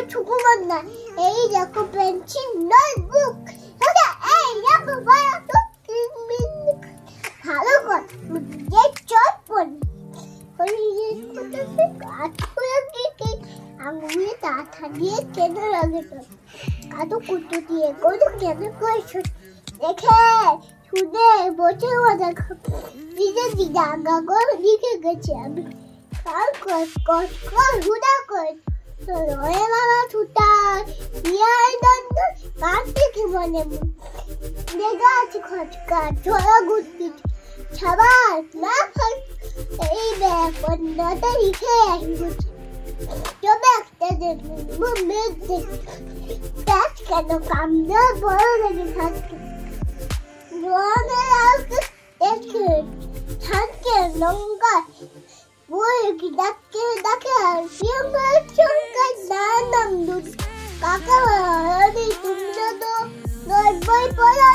조그만 날. এই দেখো pencil notebook. এই দেখো বড় তো ভালো কর যে চট পড়ি আঙুলে তাতা দিয়ে কেন লাগে তো কাদু কুটু দিয়ে গরু কেন করেছো দেখে শুনে বসে মজা খাবো নিজের দিকে আগা করে লিখে গেছি আমি কাল কর হুদা কর রয়ে বাবা ছুটার ইয়ার দন্ড কার থেকে মনে দেখা আছে খটকা ঝড়া ঘুরতি ছাবার না এই ব্যাগ বন্ধাটা লিখে আসবো তবে একটা মেঘ দেখ কেন কামড়া বড় লেগে থাকে থাকে লঙ্কা বই কি ডাকে চমকায় নাম দুধ কাকা তুমি তো বই পড়া